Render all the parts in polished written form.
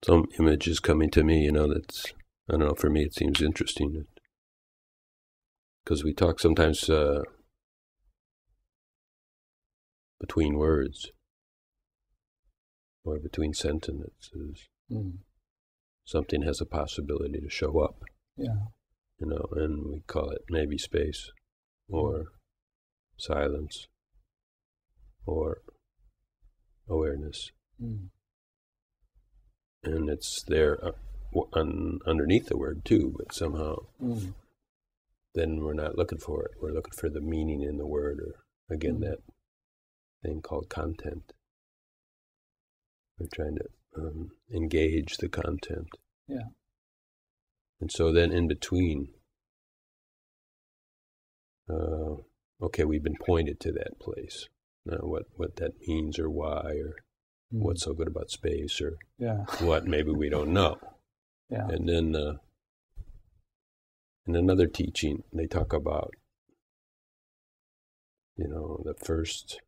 some image is coming to me, that's, I don't know, for me it seems interesting. Because we talk sometimes between words or between sentences. Something has a possibility to show up. Yeah. And we call it maybe space or silence or awareness. And it's there underneath the word too, but somehow then we're not looking for it. We're looking for the meaning in the word, or again, that thing called content. We're trying to engage the content. Yeah. And so then in between, okay, we've been pointed to that place. Now what that means or why or what's so good about space or what maybe we don't know. Yeah. And then in another teaching, they talk about, the first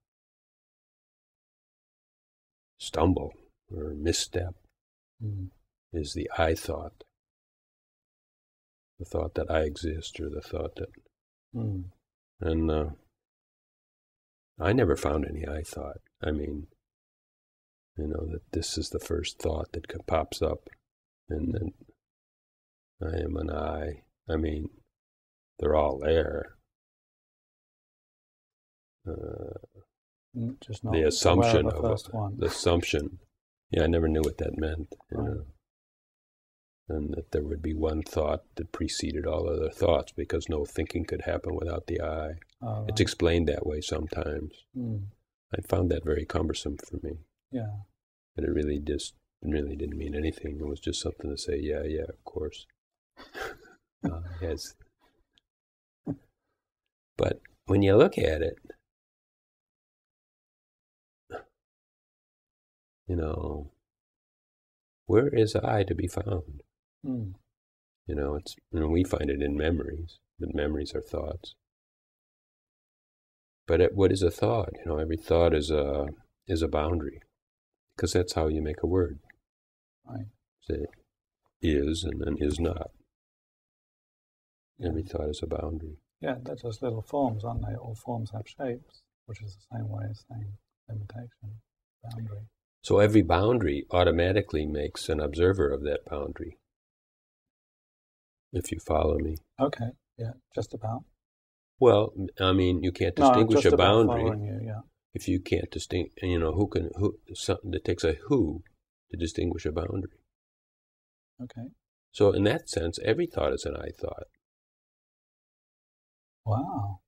stumble or misstep is the I thought. The thought that I exist, or the thought that... And I never found any I thought. I mean, that this is the first thought that pops up, and then I am an I. I mean, they're all there. Just not the assumption of the first one. The assumption. Yeah, I never knew what that meant. Right. And that there would be one thought that preceded all other thoughts, because no thinking could happen without the I. Oh, right. It's explained that way sometimes. I found that very cumbersome for me. Yeah. But it really didn't mean anything. It was just something to say, yeah, of course. Yes. But when you look at it, where is I to be found? We find it in memories, but memories are thoughts. But what is a thought? Every thought is a boundary, because that's how you make a word. Right. Say is and then is not. Yeah. Every thought is a boundary. Yeah, they're just little forms, aren't they? All forms have shapes, which is the same way as saying limitation, boundary. So every boundary automatically makes an observer of that boundary. If you follow me. Okay, yeah, just about. Well, I mean, you can't distinguish a boundary. You, yeah. If you can't distinguish, it takes a who to distinguish a boundary. Okay. So in that sense, every thought is an I thought. Wow.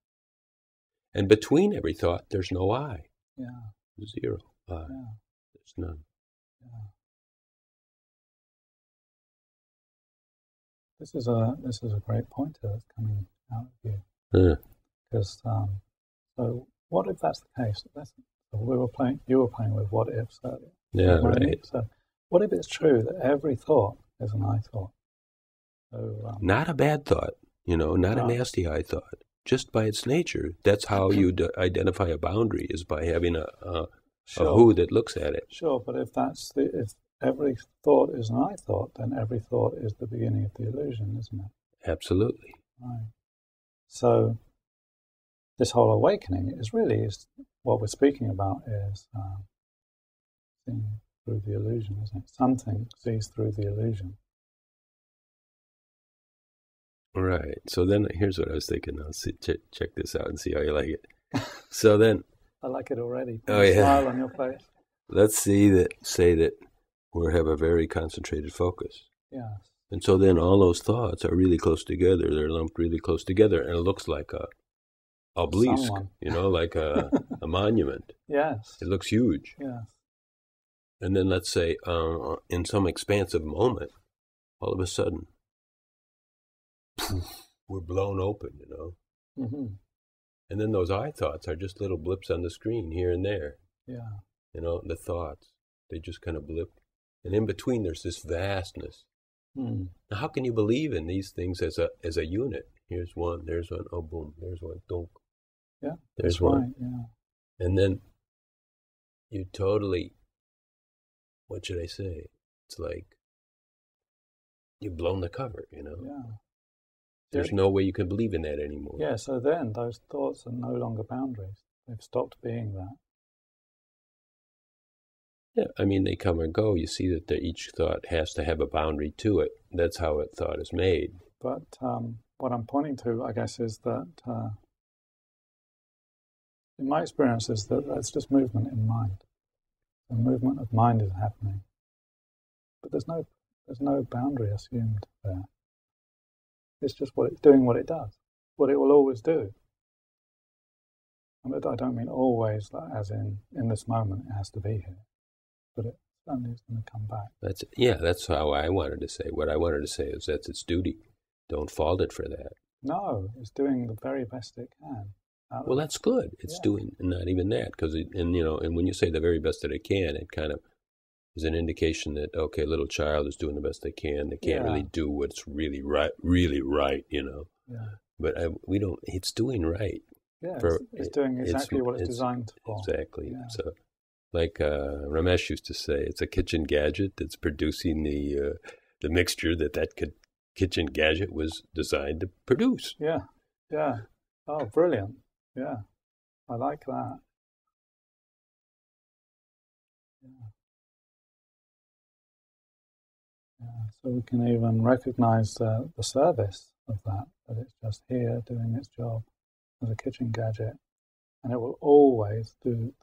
And between every thought, there's no I. Yeah. Zero I. Yeah. There's none. Yeah. This is a great pointer that's coming out of you. Because so what if that's the case? You were playing with what ifs earlier. Yeah, right. So what if it's true that every thought is an I thought? So, not a bad thought, not a nasty I thought. Just by its nature, that's how you identify a boundary, is by having a who that looks at it. Sure, but if every thought is an I thought, then every thought is the beginning of the illusion, isn't it? Absolutely. Right. So this whole awakening is what we're speaking about is seeing through the illusion, isn't it? Something sees through the illusion. Right. So then here's what I was thinking. I'll check this out and see how you like it. So then... I like it already. Oh, yeah. Smile on your face. Let's say that we have a very concentrated focus. Yeah. And so then all those thoughts are really close together. They're lumped really close together, and it looks like a obelisk, like a monument. Yes. It looks huge. Yes. And then let's say in some expansive moment, all of a sudden, we're blown open, Mm-hmm. And then those I thoughts are just little blips on the screen here and there. Yeah. The thoughts, they just kind of blip. And in between, there's this vastness. Now, how can you believe in these things as a unit? Here's one, there's one, oh, boom, there's one, donk. Yeah, there's one. Right, yeah. And then you totally, what should I say? It's like you've blown the cover, Yeah. There's no way you can believe in that anymore. Yeah, so then those thoughts are no longer boundaries. They've stopped being that. Yeah, I mean, they come and go. You see that each thought has to have a boundary to it. That's how thought is made. But what I'm pointing to, I guess, is that in my experience is that that's just movement in mind. The movement of mind is happening, but there's no boundary assumed there. It's just doing what it does, what it will always do. And I don't mean always, as in this moment it has to be here, but it certainly is going to come back. That's how I wanted to say. What I wanted to say is that's its duty. Don't fault it for that. No, it's doing the very best it can. Well, that's good. It's doing not even that, because and when you say the very best that it can, it kind of is an indication that a little child is doing the best they can. They can't really do what's really right, Yeah. But we don't. It's doing right. Yeah, it's doing exactly what it's designed for. Exactly. Yeah. So, like Ramesh used to say, it's a kitchen gadget that's producing the mixture that kitchen gadget was designed to produce. Yeah. Yeah. Oh, brilliant. Yeah. I like that. Yeah. Yeah. So we can even recognize the service of that it's just here doing its job as a kitchen gadget, and it will always do the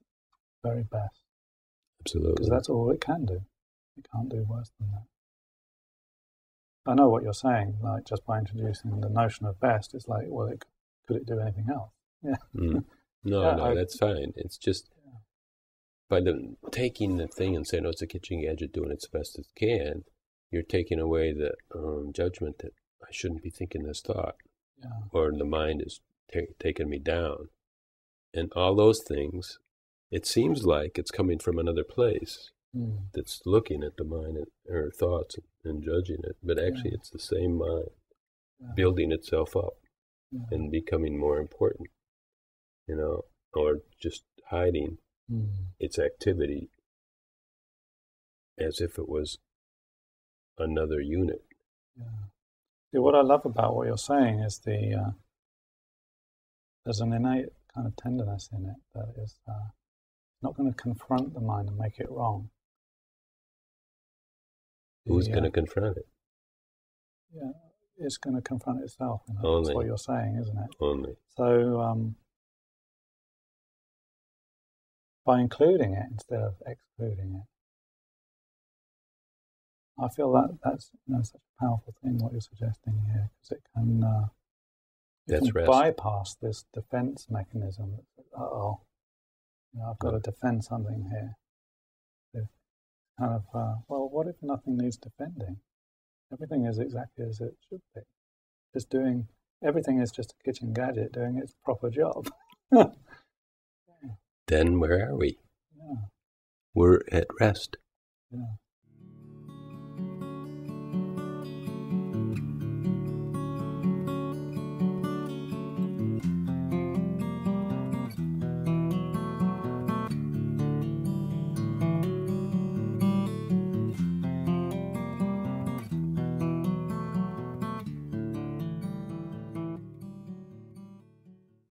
very best. Absolutely. Because that's all it can do. It can't do worse than that. I know what you're saying, like just by introducing the notion of best, it's like, well, could it do anything else? Yeah. No, that's fine. It's just by taking the thing and saying, it's a kitchen gadget doing its best it can, you're taking away the judgment that I shouldn't be thinking this thought, or the mind is taking me down. And all those things, it seems like it's coming from another place that's looking at the mind and her thoughts and judging it. But actually, it's the same mind building itself up and becoming more important, or just hiding its activity as if it was another unit. Yeah, what I love about what you're saying is there's an innate kind of tenderness in it that is not going to confront the mind and make it wrong. Who's going to confront it? Yeah, it's going to confront itself. Only. That's what you're saying, isn't it? Only. So by including it instead of excluding it, I feel that's such a powerful thing what you're suggesting here, because it can bypass this defense mechanism. I've got to defend something here. It's kind of what if nothing needs defending? Everything is exactly as it should be. Everything is just a kitchen gadget doing its proper job. Then where are we? Yeah. We're at rest. Yeah.